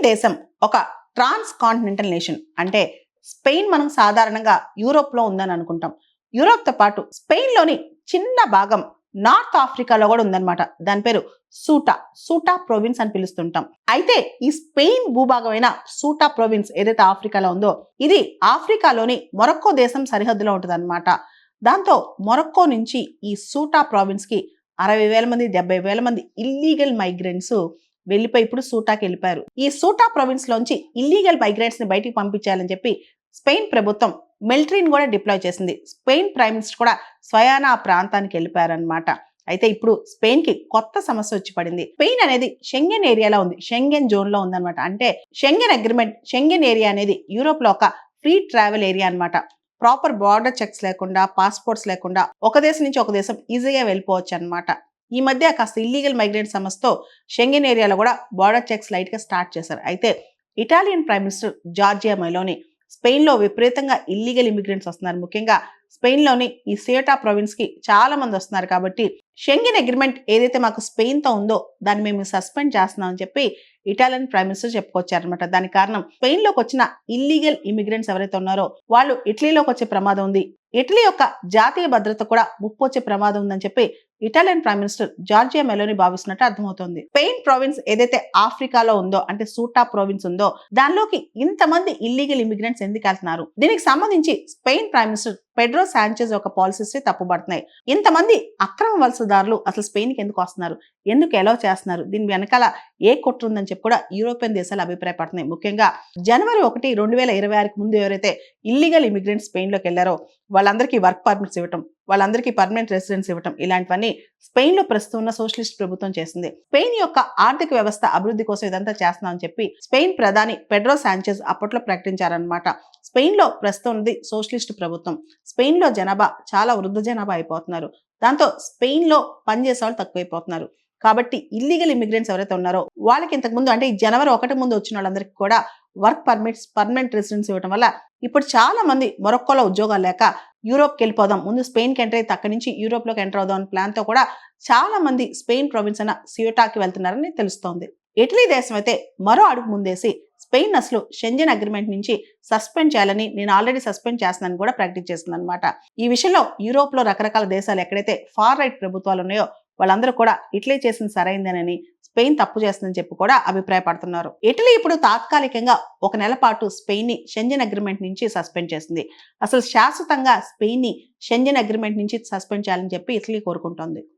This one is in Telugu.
దేశం ఒక ట్రాన్స్ కాంటినెంటల్ నేషన్. అంటే స్పెయిన్ మనం సాధారణంగా యూరోప్ లో ఉందని అనుకుంటాం. యూరోప్ తో పాటు స్పెయిన్ లోని చిన్న భాగం నార్త్ ఆఫ్రికాలో కూడా ఉందన్నమాట. దాని పేరు సూటా ప్రొవిన్స్ అని పిలుస్తుంటాం. అయితే ఈ స్పెయిన్ భూభాగమైన సూటా ప్రొవిన్స్ ఏదైతే ఆఫ్రికాలో ఉందో ఇది ఆఫ్రికాలోని మొరక్కో దేశం సరిహద్దులో ఉంటుందన్నమాట. దాంతో మొరక్కో నుంచి ఈ సూటా ప్రావిన్స్ కి 60,000 మంది 70,000 మంది ఇల్లీగల్ మైగ్రెంట్స్ వెళ్ళిపోయి ఇప్పుడు సూటాకి వెళ్ళిపోయారు. ఈ సూటా ప్రొవిన్స్ లోంచి ఇల్లీగల్ మైగ్రెంట్స్ ని బయటికి పంపించాలని చెప్పి స్పెయిన్ ప్రభుత్వం మిలిటరీని కూడా డిప్లాయ్ చేసింది. స్పెయిన్ ప్రైమ్ మినిస్టర్ కూడా స్వయానా ఆ ప్రాంతానికి వెళ్ళిపోయారనమాట. అయితే ఇప్పుడు స్పెయిన్ కి కొత్త సమస్య వచ్చి పడింది. స్పెయిన్ అనేది షెంగెన్ ఏరియాలో ఉంది, షెంగెన్ జోన్ లో ఉందన్నమాట. అంటే షెంగెన్ అగ్రిమెంట్, షెంగెన్ ఏరియా అనేది యూరోప్ లో ఒక ఫ్రీ ట్రావెల్ ఏరియా అన్నమాట. ప్రాపర్ బార్డర్ చెక్స్ లేకుండా, పాస్పోర్ట్స్ లేకుండా ఒక దేశం నుంచి ఒక దేశం ఈజీగా వెళ్ళిపోవచ్చు అన్నమాట. ఈ మధ్య కాస్త ఇల్లీగల్ మైగ్రెంట్ సమస్యతో షెంగెన్ ఏరియాలో కూడా బార్డర్ చెక్స్ లైట్ గా స్టార్ట్ చేశారు. అయితే Italian prime minister Giorgia Meloni Spain లో విపరీతంగా ఇల్లీగల్ ఇమిగ్రెంట్స్ వస్తున్నారు. ముఖ్యంగా స్పెయిన్ లోని ఈ సియోటా ప్రొవిన్స్ కి చాలా మంది వస్తున్నారు. కాబట్టి షెంగెన్ అగ్రిమెంట్ ఏదైతే మాకు స్పెయిన్ తో ఉందో దాన్ని మేము సస్పెండ్ చేస్తున్నాం అని చెప్పి ఇటాలియన్ ప్రైమ్ మినిస్టర్ చెప్పుకొచ్చారనమాట. దానికి కారణం స్పెయిన్ లోకి వచ్చిన ఇల్లీగల్ ఇమిగ్రెంట్స్ ఎవరైతే ఉన్నారో వాళ్ళు ఇటలీలోకి వచ్చే ప్రమాదం ఉంది, ఇటలీ యొక్క జాతీయ భద్రత కూడా ముప్పు వచ్చే ప్రమాదం ఉందని చెప్పి Italian prime minister Giorgia Meloni భావిస్తున్నట్టు అర్థమవుతోంది. స్పెయిన్ ప్రావిన్స్ ఏదైతే ఆఫ్రికాలో ఉందో అంటే సూటా ప్రావిన్స్ ఉందో దానిలోకి ఇంతమంది ఇల్లీగల్ ఇమిగ్రెంట్స్ ఎందుకు వెళ్తున్నారు? దీనికి సంబంధించి Spain prime minister Pedro Sanchez ఒక పాలసీస్ తప్పుపడుతున్నాయి. ఇంతమంది అక్రమ వలసదారులు అసలు స్పెయిన్ కి ఎందుకు వస్తున్నారు, ఎందుకు ఎలవ్ చేస్తున్నారు, దీని వెనకాల ఏ కుట్ర ఉందని చెప్పి కూడా యూరోపియన్ దేశాలు అభిప్రాయపడుతున్నాయి. ముఖ్యంగా జనవరి 1, 2026 ముందు ఎవరైతే ఇల్లీగల్ ఇమిగ్రెంట్స్ స్పెయిన్ లోకి వెళ్లారో వాళ్ళందరికీ వర్క్ పర్మిట్స్ ఇవ్వటం, వాళ్ళందరికీ పర్మనెంట్ రెసిడెన్స్ ఇవ్వటం, ఇలాంటివన్నీ స్పెయిన్ లో ప్రస్తుతం ఉన్న సోషలిస్ట్ ప్రభుత్వం చేసింది. స్పెయిన్ యొక్క ఆర్థిక వ్యవస్థ అభివృద్ధి కోసం ఇదంతా చేస్తున్నామని చెప్పి స్పెయిన్ ప్రధాని పెడ్రో సాంచెజ్ అప్పట్లో ప్రకటించారనమాట. స్పెయిన్ లో ప్రస్తుతం ఉంది సోషలిస్ట్ ప్రభుత్వం. స్పెయిన్ లో జనాభా చాలా వృద్ధ జనాభా అయిపోతున్నారు. దాంతో స్పెయిన్ లో పనిచేసే వాళ్ళు తక్కువైపోతున్నారు. కాబట్టి ఇల్లీగల్ ఇమిగ్రెంట్స్ ఎవరైతే ఉన్నారో వాళ్ళకి ఇంతకు ముందు అంటే ఈ జనవరి 1 ముందు వచ్చిన వాళ్ళందరికీ కూడా వర్క్ పర్మిట్స్, పర్మనెంట్ రెసిడెన్స్ ఇవ్వడం వల్ల ఇప్పుడు చాలా మంది మొరక్కోలో ఉద్యోగాలు లేక యూరోప్కి వెళ్ళిపోదాం, ముందు స్పెయిన్ కి ఎంటర్ అయితే అక్కడి నుంచి యూరోప్ లోకి ఎంటర్ అవుదాం అనే ప్లాన్ తో కూడా చాలా మంది స్పెయిన్ ప్రొవిన్స్ అయిన సియోటాకి వెళ్తున్నారని తెలుస్తోంది. ఇటలీ దేశం అయితే మరో అడుగు ముందేసి స్పెయిన్ అసలు షెంజెన్ అగ్రిమెంట్ నుంచి సస్పెండ్ చేయాలని, నేను ఆల్రెడీ సస్పెండ్ చేస్తున్నాను కూడా ప్రకటించేసింది అనమాట. ఈ విషయంలో యూరోప్ లో రకరకాల దేశాలు ఎక్కడైతే ఫార్ రైట్ ప్రభుత్వాలు ఉన్నాయో వాళ్ళందరూ కూడా ఇటలీ చేసింది సరైందేనని, స్పెయిన్ తప్పు చేస్తుందని చెప్పి కూడా అభిప్రాయపడుతున్నారు. ఇటలీ ఇప్పుడు తాత్కాలికంగా 1 నెల పాటు స్పెయిన్ ని షెంజెన్ అగ్రిమెంట్ నుంచి సస్పెండ్ చేసింది. అసలు శాశ్వతంగా స్పెయిన్ ని షెంజెన్ అగ్రిమెంట్ నుంచి సస్పెండ్ చేయాలని చెప్పి ఇటలీ కోరుకుంటోంది.